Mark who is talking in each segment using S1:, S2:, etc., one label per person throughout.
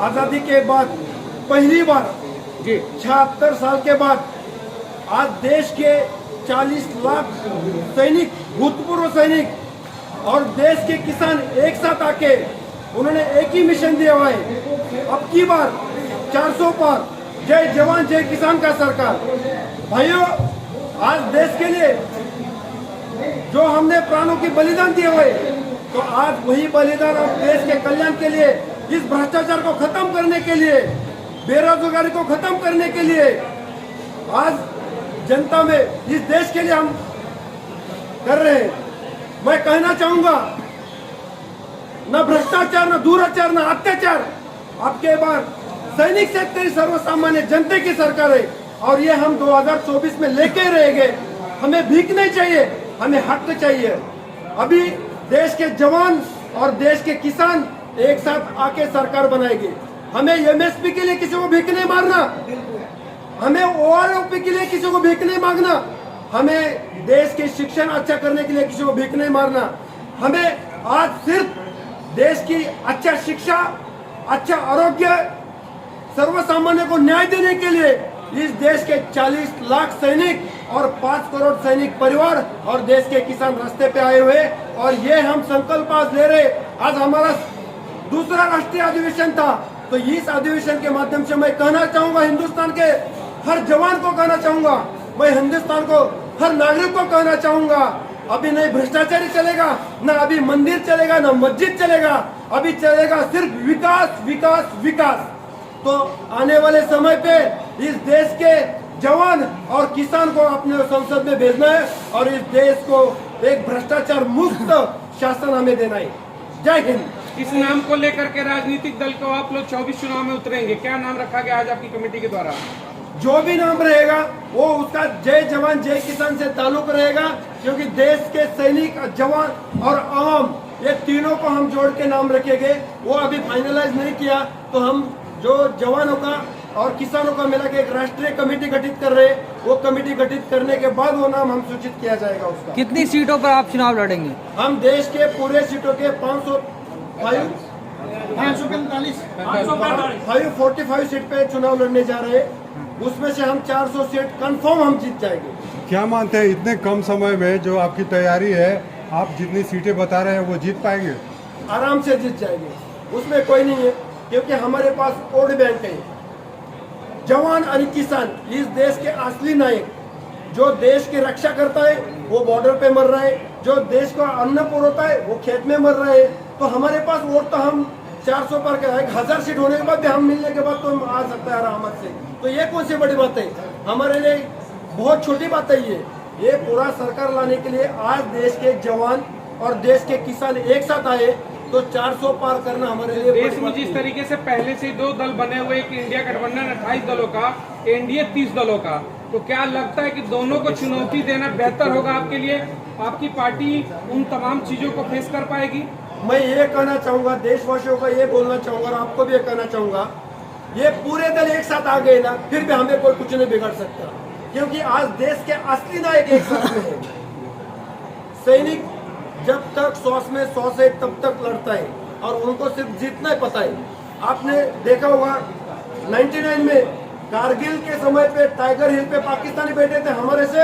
S1: आजादी के बाद पहली बार
S2: जी
S1: 76 साल के बाद आज देश के 40 लाख सैनिक, भूतपूर्व सैनिक और देश के किसान एक साथ आके उन्होंने एक ही मिशन दिया हुआ है। अब की बार 400 पार, जय जवान जय किसान का सरकार। भाइयों, आज देश के लिए जो हमने प्राणों की बलिदान दिए हुए, तो आज वही बलिदान अब देश के कल्याण के लिए, इस भ्रष्टाचार को खत्म करने के लिए, बेरोजगारी को खत्म करने के लिए आज जनता में इस देश के लिए हम कर रहे हैं। मैं कहना चाहूंगा, न भ्रष्टाचार, न दुराचार, न अत्याचार, आपके बार सैनिक से तेरी सर्वसामान्य जनता की सरकार है और ये हम 2024 में लेके रहेंगे। हमें भीख नहीं चाहिए, हमें हक चाहिए। अभी देश के जवान और देश के किसान एक साथ आके सरकार बनाएगी। हमें एमएसपी के लिए किसी को भीख नहीं मारना, हमें ओआरओपी के लिए किसी को भीख नहीं मांगना, हमें देश के शिक्षण अच्छा करने के लिए किसी को भीख नहीं मारना। हमें आज सिर्फ देश की अच्छा शिक्षा, अच्छा आरोग्य, सर्वसामान्य को न्याय देने के लिए इस देश के 40 लाख सैनिक और 5 करोड़ सैनिक परिवार और देश के किसान रास्ते पे आए हुए, और ये हम संकल्प आज ले रहे। आज हमारा दूसरा राष्ट्रीय अधिवेशन था, तो इस अधिवेशन के माध्यम से मैं कहना चाहूंगा, हिंदुस्तान के हर जवान को कहना चाहूंगा, मैं हिंदुस्तान को हर नागरिक को कहना चाहूंगा, अभी नहीं भ्रष्टाचारी चलेगा, न अभी मंदिर चलेगा, न मस्जिद चलेगा, अभी चलेगा सिर्फ विकास विकास विकास। तो आने वाले समय पे इस देश के जवान और किसान को अपने संसद में भेजना है और इस देश को एक भ्रष्टाचार मुक्त शासन हमें देना है। जय हिंद।
S2: इस नाम को लेकर के राजनीतिक दल को आप लोग 24 चुनाव में उतरेंगे, क्या नाम रखा गया आज आपकी कमेटी के द्वारा?
S1: जो भी नाम रहेगा वो उसका जय जवान जय किसान से ताल्लुक रहेगा, क्योंकि देश के सैनिक, जवान और आवाम, ये तीनों को हम जोड़ के नाम रखेंगे। वो अभी फाइनलाइज नहीं किया, तो हम जो जवानों का और किसानों का मिला के एक राष्ट्रीय कमेटी गठित कर रहे हैं। वो कमेटी गठित करने के बाद वो नाम हम सूचित किया जाएगा उसका।
S3: कितनी सीटों पर आप चुनाव लड़ेंगे?
S1: हम देश के पूरे सीटों के 545 सीट पे चुनाव लड़ने जा रहे हैं। उसमें से हम 400 सीट कंफर्म हम जीत जाएंगे।
S4: क्या मानते हैं इतने कम समय में जो आपकी तैयारी है, आप जितनी सीटें बता रहे हैं वो जीत पाएंगे?
S1: आराम से जीत जाएंगे, उसमें कोई नहीं है, क्योंकि हमारे पास वोट बैंक है। जवान और किसान इस देश के असली नायक, जो देश की रक्षा करता है वो बॉर्डर पे मर रहा है, जो देश को अन्न पुरोता है वो खेत में मर रहा है। तो हमारे पास वोट तो हम 400 पर 1000 सीट होने के बाद भी हम मिलने के बाद तो हम आ सकते हैं आराम से। तो ये कौन सी बड़ी बात है? हमारे लिए बहुत छोटी बात है ये पूरा सरकार लाने के लिए आज देश के जवान और देश के किसान एक साथ आए, तो 400 पार करना हमारे लिए
S2: देश में जिस तरीके से पहले से 2 दल बने हुए, एक इंडिया गठबंधन 28 दलों का, एनडीए 30 दलों का, तो क्या लगता है कि दोनों को चुनौती देना बेहतर होगा आपके लिए? आपकी पार्टी उन तमाम चीजों को फेस कर पाएगी?
S1: मैं ये कहना चाहूंगा, देशवासियों को ये बोलना चाहूंगा और आपको भी ये कहना चाहूंगा, ये पूरे दल एक साथ आ गए ना, फिर भी हमें कोई कुछ नहीं बिगाड़ सकता, क्योंकि आज देश के असली नायक एक साथ में है। सैनिक जब तक श्वास है तब तक लड़ता है और उनको सिर्फ जीतना ही पता है। आपने देखा होगा 99 में कारगिल के समय पे टाइगर हिल पे पाकिस्तानी बैठे थे, हमारे से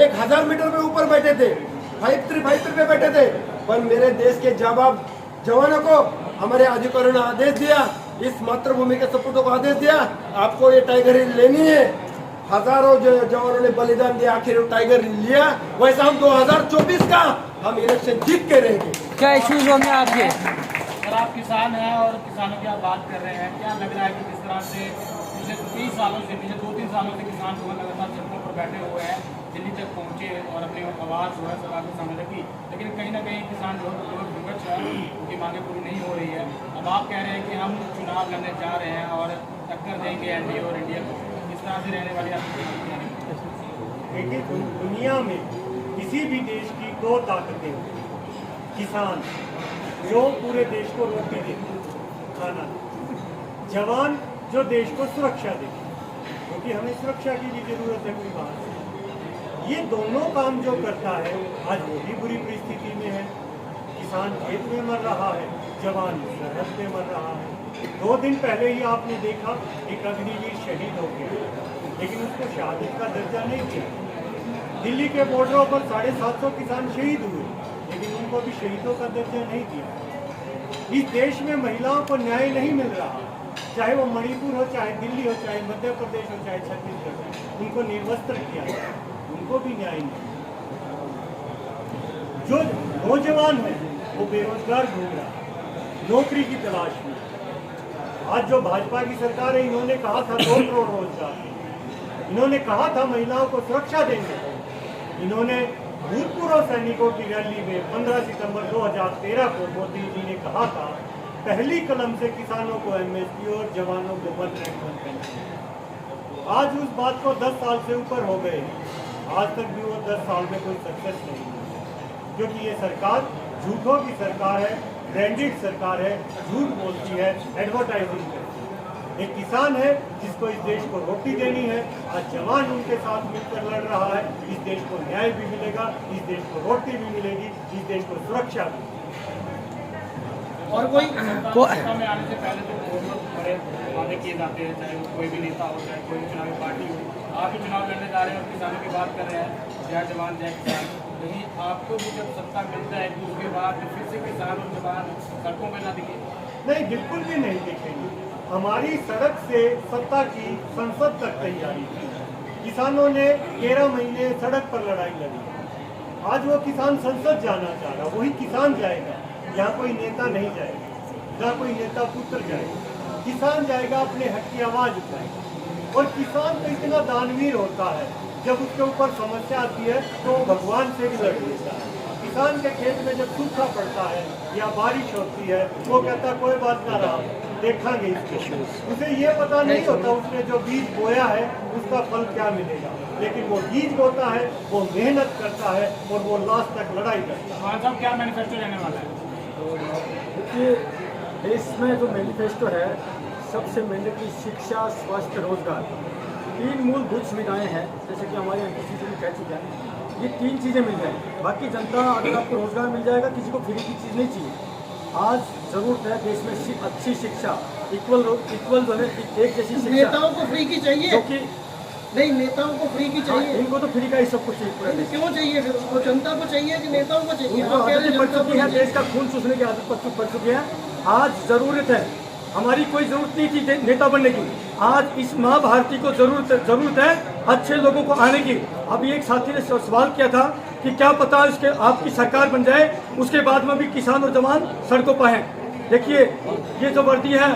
S1: 1000 मीटर पे ऊपर बैठे थे, 5353 पे बैठे थे, पर मेरे देश के जवानों को हमारे अधिकारियों ने आदेश दिया, इस मातृभूमि के सपूतों को आदेश दिया, आपको ये टाइगर हिल लेनी है। हजारों जवानों ने बलिदान दिया, आखिर टाइगर हिल लिया। वैसा हम 2024 का हम इलेक्शन जीत के रहेंगे।
S3: क्या इश्यूज होंगे आपके?
S5: अगर आप किसान हैं और किसानों की आप बात कर रहे हैं, क्या लग रहा है कि किस तरह से पिछले 2-3 सालों से किसान जो है लगातार सड़कों पर बैठे हुए हैं, दिल्ली तक पहुंचे और अपनी आवाज़ जो है सरकार के सामने रखी, लेकिन कहीं ना कहीं किसान जो है विपक्ष है उनकी मांगें पूरी नहीं हो रही है। अब आप कह रहे हैं कि हम चुनाव लड़ने जा रहे हैं और टक्कर देंगे एनडीए और इंडिया को, इस तरह से रहने वाली आपकी?
S6: देखिए, दुनिया में किसी भी देश की 2 ताकतें होती हैं, किसान जो पूरे देश को रोटी देते, खाना, जवान जो देश को सुरक्षा देते, क्योंकि हमें सुरक्षा की भी जरूरत है पूरी बात से। ये दोनों काम जो करता है, आज वो भी बुरी परिस्थिति में है। किसान खेत में मर रहा है, जवान सरहद पे मर रहा है। 2 दिन पहले ही आपने देखा एक अग्निवीर शहीद हो गया, लेकिन उसको शहादत का दर्जा नहीं दिया। दिल्ली के बॉर्डरों पर 750 किसान शहीद हुए, लेकिन उनको भी शहीदों का दर्जा नहीं दिया। इस देश में महिलाओं को न्याय नहीं मिल रहा, चाहे वो मणिपुर हो, चाहे दिल्ली हो, चाहे मध्य प्रदेश हो, चाहे छत्तीसगढ़ हो, उनको निर्वस्त्र किया जाए, उनको भी न्याय नहीं। जो नौजवान है वो बेरोजगार घूम रहा है, नौकरी की तलाश में। आज जो भाजपा की सरकार है, इन्होंने कहा था 2 करोड़ रोजगार, इन्होंने कहा था महिलाओं को सुरक्षा देंगे। इन्होंने भूतपूर्व सैनिकों की रैली में 15 सितंबर 2013 को मोदी जी ने कहा था पहली कलम से किसानों को एमएसपी और जवानों को 1 रैंक 1 पेंशन। आज उस बात को 10 साल से ऊपर हो गए, आज तक भी वो 10 साल में कोई सक्सेस नहीं हुई, क्योंकि ये सरकार झूठों की सरकार है, ब्रांडेड सरकार है, झूठ बोलती है, एडवर्टाइजिंग करती है। एक किसान है जिसको इस देश को रोटी देनी है, आज जवान उनके साथ मिलकर लड़ रहा है। इस देश को न्याय भी मिलेगा, इस देश को रोटी भी मिलेगी, इस देश को सुरक्षा भी।
S5: और कोई सत्ता में आने से पहले तो बहुत बड़े वादे किए जाते हैं, चाहे वो कोई भी नेता हो, चाहे कोई भी चुनावी पार्टी हो। आप भी चुनाव लड़ने जा रहे हैं और किसानों की बात कर रहे हैं, जय जवान जय किसान। लेकिन आपको भी जब सत्ता मिलता है तो उसके बाद फिर से किसान और जवान सड़कों पर ना दिखे?
S6: नहीं, बिल्कुल भी नहीं दिखेंगे। हमारी सड़क से सत्ता की संसद तक तैयारी थी। किसानों ने 13 महीने सड़क पर लड़ाई लड़ी। आज वो किसान संसद जाना चाह रहा, वही किसान जाएगा, यहाँ कोई नेता नहीं जाएगा, जहाँ कोई नेता पुत्र जाएगा। किसान जाएगा, अपने हक की आवाज उठाएगा। और किसान तो इतना दानवीर होता है, जब उसके ऊपर समस्या आती है तो वो भगवान से भी लड़ लेता है। किसान के खेत में जब सूखा पड़ता है या बारिश होती है, वो कहता कोई बात ना रहा, देखेंगे इसको। उसे ये पता नहीं होता उसने जो बीज बोया है उसका फल क्या मिलेगा, लेकिन वो बीज बोता है, वो मेहनत करता है और वो लास्ट तक लड़ाई करता है।
S5: खान साहब, क्या मैनिफेस्टो रहने वाला है?
S1: देखिए, देश में जो मैनिफेस्टो है, सबसे मैंडेटरी शिक्षा, स्वास्थ्य, रोजगार, 3 मूलभूत सुविधाएं हैं। जैसे कि हमारे एनपीसीसी में कह चुके हैं, ये 3 चीज़ें मिल जाएंगी। बाकी जनता, अगर आपको रोजगार मिल जाएगा, किसी को फ्री की चीज़ नहीं चाहिए। आज जरूरत है देश में अच्छी शिक्षा, इक्वल जो है एक जैसी शिक्षा।
S7: नेताओं को फ्री की चाहिए,
S1: जो कि
S7: नहीं नेताओं को फ्री की चाहिए।
S1: इनको तो फ्री का ही सब कुछ चाहिए पूरा देश।
S7: क्यों चाहिए फिर? उसको जनता को चाहिए कि नेताओं को चाहिए?
S1: उनको आदत पड़ चुकी है, देश का खून चूसने की आदत पड़ चुकी है। आज जरूरत है, हमारी कोई जरूरत नहीं थी नेता बनने की। आज इस महाभारती को जरूरत है अच्छे लोगों को आने की। अभी एक साथी ने सवाल किया था कि क्या पता इसके आपकी सरकार बन जाए, उसके बाद में भी किसान और जवान सड़कों पर हैं। देखिए, ये जो वर्दी है,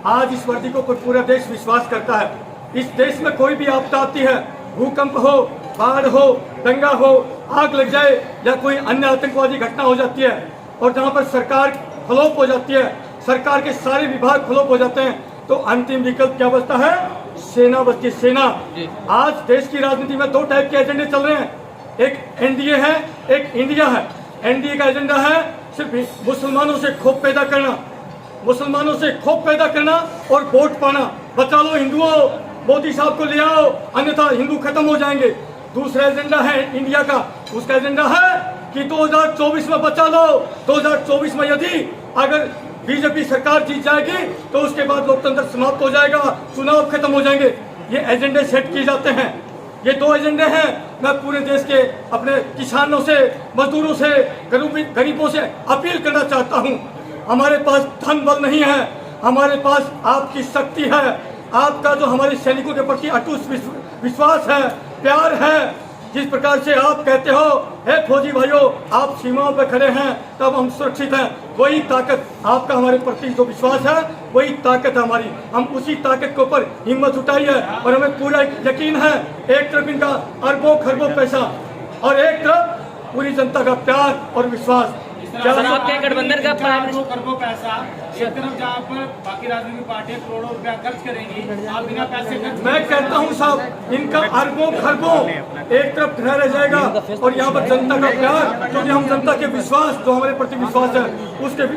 S1: आज इस वर्दी को पूरा देश विश्वास करता है। इस देश में कोई भी आपदा आती है, भूकंप हो, बाढ़ हो, दंगा हो, आग लग जाए या कोई अन्य आतंकवादी घटना हो जाती है, और जहाँ पर सरकार फ्लॉप हो जाती है, सरकार के सारे विभाग फ्लॉप हो जाते हैं, तो अंतिम विकल्प क्या बचता है? सेना बचती है, सेना। आज देश की राजनीति में 2 टाइप के एजेंडे चल रहे हैं, एक एनडीए है, एक इंडिया है। एनडीए का एजेंडा है सिर्फ मुसलमानों से खौफ पैदा करना, मुसलमानों से खौफ पैदा करना और वोट पाना। बचा लो हिंदुओं, मोदी साहब को ले आओ, अन्यथा हिंदू खत्म हो जाएंगे। दूसरा एजेंडा है इंडिया का, उसका एजेंडा है कि 2024 में बचा लो। 2024 में यदि अगर बीजेपी सरकार जीत जाएगी तो उसके बाद लोकतंत्र समाप्त हो जाएगा, चुनाव खत्म हो जाएंगे। ये एजेंडे सेट किए जाते हैं। ये 2 एजेंडे हैं। मैं पूरे देश के अपने किसानों से, मजदूरों से, गरीबों से अपील करना चाहता हूँ, हमारे पास धन बल नहीं है, हमारे पास आपकी शक्ति है, आपका जो हमारे सैनिकों के प्रति अटूट विश्वास है, प्यार है। जिस प्रकार से आप कहते हो, हे फौजी भाइयों, आप सीमाओं पर खड़े हैं तब हम सुरक्षित हैं, वही ताकत आपका हमारे प्रति जो विश्वास है, वही ताकत है हमारी। हम उसी ताकत के ऊपर हिम्मत उठाई है और हमें पूरा यकीन है, एक तरफ इनका अरबों खरबों पैसा और एक तरफ पूरी जनता का प्यार और विश्वास।
S3: आपके गठबंधन का
S5: खरबों पैसा, एक तरफ जहाँ पर बाकी राजनीतिक पार्टियां करोड़ों रुपया खर्च करेंगी, आप बिना पैसे खर्च।
S1: मैं कहता हूँ साहब, इनका अरबों खरबों एक तरफ खड़ा रह जाएगा और यहाँ पर जनता का प्यार, क्योंकि हम जनता के विश्वास, जो हमारे प्रति विश्वास है,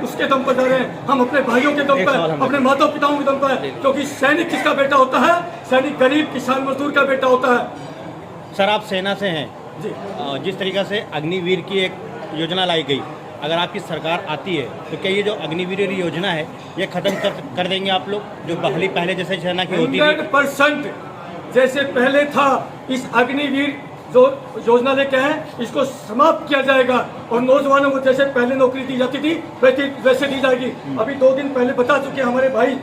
S1: उसके दम पर जा रहे हैं। हम अपने भाइयों के दम पर, अपने माता पिताओं के दम पर, क्योंकि सैनिक किसका बेटा होता है? सैनिक गरीब किसान मजदूर का बेटा होता है।
S8: सर, आप सेना से हैं
S1: जी।
S8: जिस तरीका से अग्निवीर की एक योजना लाई गई, अगर आपकी सरकार आती है तो क्या ये जो अग्निवीर योजना है ये खत्म कर देंगे आप लोग, जो पहले जैसे सेना की होती थी?
S9: 100% जैसे पहले था इस अग्निवीर जो योजना लेके आए इसको समाप्त किया जाएगा और नौजवानों को जैसे पहले नौकरी दी जाती थी वैसे दी जाएगी। अभी 2 दिन पहले बता चुके हमारे भाई,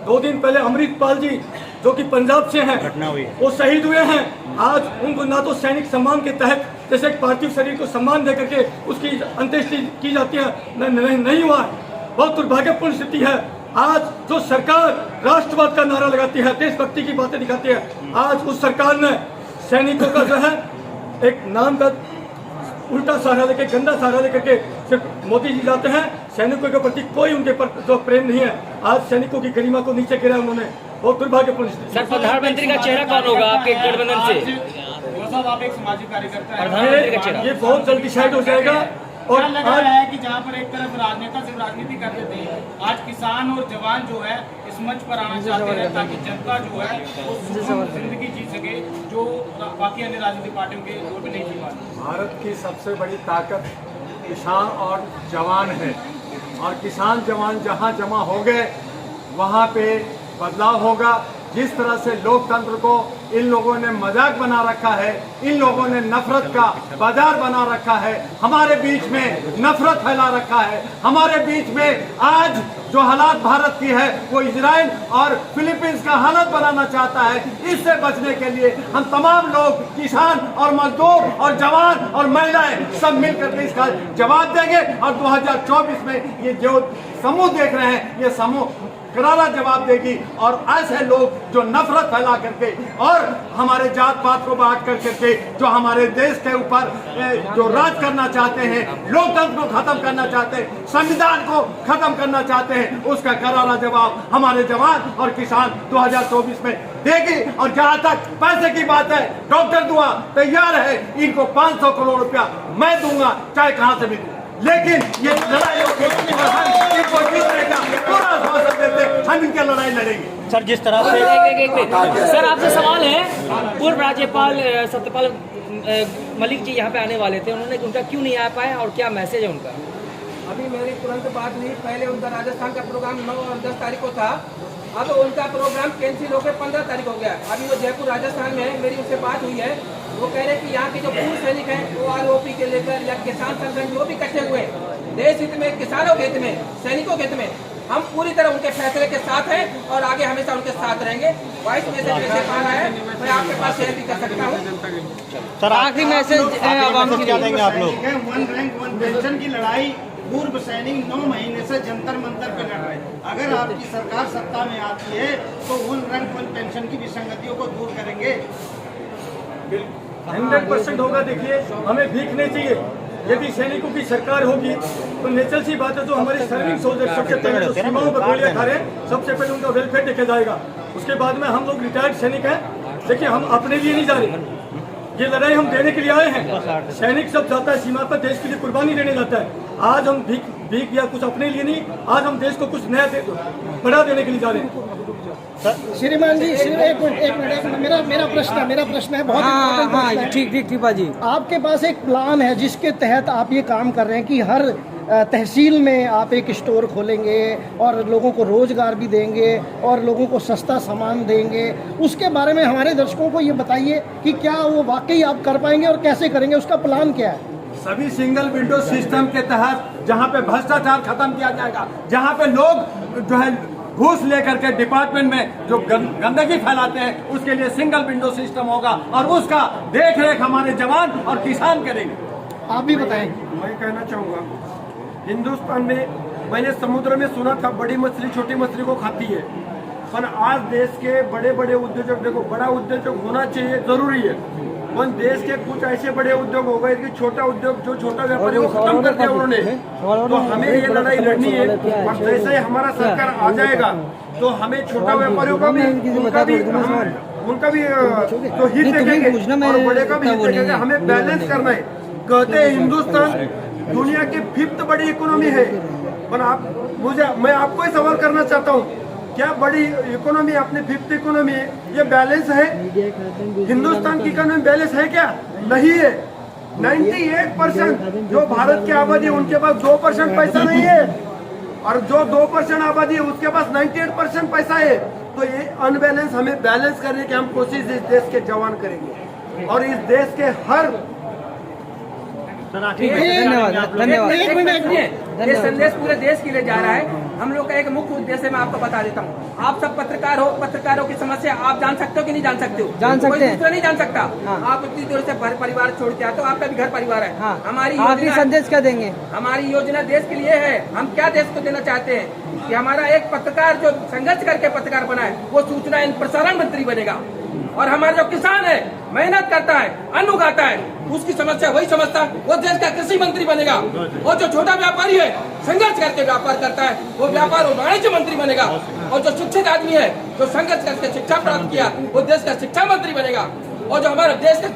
S9: 2 दिन पहले अमृतपाल जी जो कि पंजाब से हैं,
S8: घटना हुई है,
S9: वो शहीद हुए हैं। आज उनको ना तो सैनिक सम्मान के तहत जैसे पार्थिव शरीर को सम्मान दे करके उसकी अंत्येष्टि की जाती है, नहीं हुआ है। बहुत दुर्भाग्यपूर्ण स्थिति है। आज जो सरकार राष्ट्रवाद का नारा लगाती है, देशभक्ति की बातें दिखाती है, आज उस सरकार ने सैनिकों का जो है एक नाम का उल्टा सहारा लेके, गंदा सहारा लेकर के सिर्फ मोदी जी जाते हैं। सैनिकों के प्रति कोई उनके पर जो प्रेम नहीं है। आज सैनिकों की गरिमा को नीचे गिरा उन्होंने, बहुत दुर्भाग्यपूर्ण स्थिति।
S3: सर, प्रधानमंत्री का चेहरा कौन होगा आपके गठबंधन से?
S5: साहब आप एक सामाजिक कार्यकर्ता हैं,
S3: प्रधानमंत्री का चेहरा
S9: ये बहुत जल्द डिसाइड हो जाएगा। और
S5: क्या लग रहा है कि जहाँ पर एक तरफ राजनेता सिर्फ राजनीति करते थे, आज किसान और जवान जो है इस मंच पर आना चाहते हैं ताकि जनता जो है वो सुखद जिंदगी जी सके, जो बाकी अन्य राजनीतिक पार्टियों के तौर पर नहीं जी पाती।
S1: भारत की सबसे बड़ी ताकत किसान और जवान है, और किसान जवान जहां जमा हो गए वहां पे बदलाव होगा। जिस तरह से लोकतंत्र को इन लोगों ने मजाक बना रखा है, इन लोगों ने नफरत का बाजार बना रखा है, हमारे बीच में नफरत फैला रखा है। हमारे बीच में आज जो हालात भारत की है वो इजराइल और फिलीपींस का हालत बनाना चाहता है। इससे बचने के लिए हम तमाम लोग, किसान और मजदूर और जवान और महिलाएं सब मिलकर के इसका जवाब देंगे। और 2024 में ये जो समूह देख रहे हैं, ये समूह करारा जवाब देगी। और ऐसे लोग जो नफरत फैला करके और हमारे जात पात को बांट कर करके जो हमारे देश के ऊपर जो राज करना चाहते हैं, लोकतंत्र को खत्म करना चाहते हैं, संविधान को खत्म करना चाहते हैं, उसका करारा जवाब हमारे जवान और किसान 2024 में देगी। और जहां तक पैसे की बात है, डॉक्टर दुआ तैयार है, इनको 500 करोड़ रुपया मैं दूंगा, चाहे कहां से भी दूं। लेकिन ये लड़ाई होगी और हम इनको जीतने का पूरा आश्वासन देते, हम इनकी लड़ाई लड़ेंगे।
S8: सर, जिस तरह से
S3: एक मिनट सर, आपसे सवाल है। पूर्व राज्यपाल सत्यपाल मलिक जी यहाँ पे आने वाले थे, उनका क्यों नहीं आ पाए और क्या मैसेज है उनका?
S2: अभी मेरी तुरंत बात नहीं, पहले उनका राजस्थान का प्रोग्राम 9 और 10 तारीख को था। अब उनका प्रोग्राम कैंसिल होकर 15 तारीख हो गया। अभी वो जयपुर राजस्थान में है, मेरी उससे बात हुई है। वो कह रहे हैं कि यहाँ के जो पूर्व सैनिक हैं वो आरोपी के लेकर या किसान संगठन जो भी इकट्ठे हुए देश हित में, किसानों के हित में, सैनिकों के हित में, हम पूरी तरह उनके फैसले के साथ हैं और आगे हमेशा उनके साथ रहेंगे। वाइस मैसेज जैसे पा रहा है, मैं आपके पास शेयर भी कर सकता हूँ।
S8: सर, आखिरी मैसेज क्या देंगे आप लोग?
S10: 1 रैंक 1 पेंशन की लड़ाई पूर्व सैनिक 9 महीने से जंतर मंतर पे लड़ रहे हैं। अगर आपकी सरकार सत्ता में आती है तो 1 रैंक 1 पेंशन की विसंगतियों को दूर करेंगे।
S9: 100% होगा। देखिए, हमें भीख नहीं चाहिए। यदि सैनिकों की सरकार होगी तो नेचुरल सी बात है, जो हमारे सर्विंग सोल्जर सबसे पहले जो सीमाओं पर गोलियां खा रहे हैं, सबसे पहले उनका वेलफेयर देखा जाएगा। उसके बाद में हम लोग रिटायर्ड सैनिक हैं। देखिए, हम अपने लिए नहीं जा रहे, ये लड़ाई हम देने के लिए आए हैं। सैनिक सब जाता है सीमा पर, देश के लिए कुर्बानी देने जाता है। आज हम भीख या कुछ अपने लिए नहीं, आज हम देश को कुछ नया बढ़ा देने के लिए जा रहे हैं।
S7: श्रीमान जी, एक मिनट, मेरा प्रश्न है बहुत इम्पोर्टेंट प्रश्न है।
S3: ठीक बाजी।
S7: आपके पास एक प्लान है जिसके तहत आप ये काम कर रहे हैं कि हर तहसील में आप एक स्टोर खोलेंगे और लोगों को रोजगार भी देंगे और लोगों को सस्ता सामान देंगे। उसके बारे में हमारे दर्शकों को ये बताइए कि क्या वो वाकई आप कर पाएंगे और कैसे करेंगे, उसका प्लान क्या है?
S1: सभी सिंगल विंडो सिस्टम के तहत जहां पे भ्रष्टाचार खत्म किया जाएगा, जहां पे लोग जो है घूस लेकर के डिपार्टमेंट में जो गंदगी फैलाते हैं, उसके लिए सिंगल विंडो सिस्टम होगा और उसका देख रेख हमारे जवान और किसान करेंगे।
S7: आप भी बताएं।
S1: मैं कहना चाहूँगा, हिंदुस्तान में मैंने समुद्र में सुना था बड़ी मछली छोटी मछली को खाती है, पर आज देश के बड़े बड़े उद्योजक, देखो बड़ा उद्योजक होना चाहिए, जरूरी है, पर देश के कुछ ऐसे बड़े उद्योग हो गए कि छोटा उद्योग, जो छोटा व्यापारी को खत्म कर दिया उन्होंने। तो हमें ये लड़ाई लड़नी है और जैसे ही हमारा सरकार आ जाएगा तो हमें छोटा व्यापारियों का भी उनका भी जो हित देखेंगे और बड़े का भी हित देखेंगे। हमें बैलेंस करना है। कहते हैं हिंदुस्तान दुनिया की 5th बड़ी इकोनॉमी है, पर मैं आपको ही सवाल करना चाहता हूँ, क्या बड़ी इकोनॉमी अपनी 5th इकोनॉमी है, ये बैलेंस है? हिंदुस्तान की इकोनॉमी बैलेंस है क्या? नहीं है। 98% जो भारत की आबादी है उनके पास 2% पैसा नहीं है, और जो 2% आबादी है उसके पास 98% पैसा है। तो ये अनबैलेंस हमें बैलेंस करने की हम कोशिश इस देश के जवान करेंगे, और इस देश के हर
S3: धन्यवाद।
S11: ये संदेश पूरे देश के लिए जा रहा है। हम लोग का एक मुख्य उद्देश्य मैं आपको बता देता हूँ। आप सब पत्रकार हो, पत्रकारों की समस्या आप जान सकते हो कि नहीं जान सकते हो?
S3: जान सकते हैं।
S11: कोई दूसरा नहीं जान सकता।
S3: हाँ।
S11: आप इतनी दूर से परिवार छोड़ के आते हो, आपका भी घर परिवार है।
S3: हाँ।
S11: हमारी
S3: आप भी
S11: योजना,
S3: संदेश क्या देंगे?
S11: हमारी योजना देश के लिए है। हम क्या देश को देना चाहते हैं कि हमारा एक पत्रकार जो संघर्ष करके पत्रकार बना है वो सूचना एवं प्रसारण मंत्री बनेगा, और हमारा जो किसान है, मेहनत करता है, अन्न उगाता है, उसकी समस्या वही समझता है, वो देश का कृषि मंत्री बनेगा। और जो छोटा व्यापारी है, संघर्ष करके व्यापार करता है, वो व्यापार और वाणिज्य मंत्री बनेगा। और जो शिक्षित आदमी है, जो संघर्ष करके शिक्षा प्राप्त किया, वो देश का शिक्षा मंत्री बनेगा। और जो हमारे देश का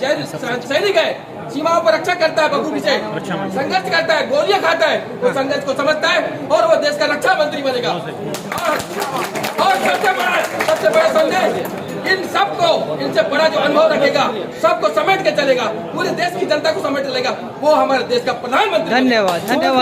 S11: सैनिक है, सीमाओं पर रक्षा करता है, बखूबी से संघर्ष करता है, गोलियां खाता है, वो संघर्ष को समझता है और वो देश का रक्षा मंत्री बनेगा। और सबसे बड़ा संदेश, इन सबको, इनसे बड़ा जो अनुभव रखेगा, सबको समेट के चलेगा, पूरे देश की जनता को समेट लेगा, वो हमारे देश का प्रधानमंत्री।
S3: धन्यवाद।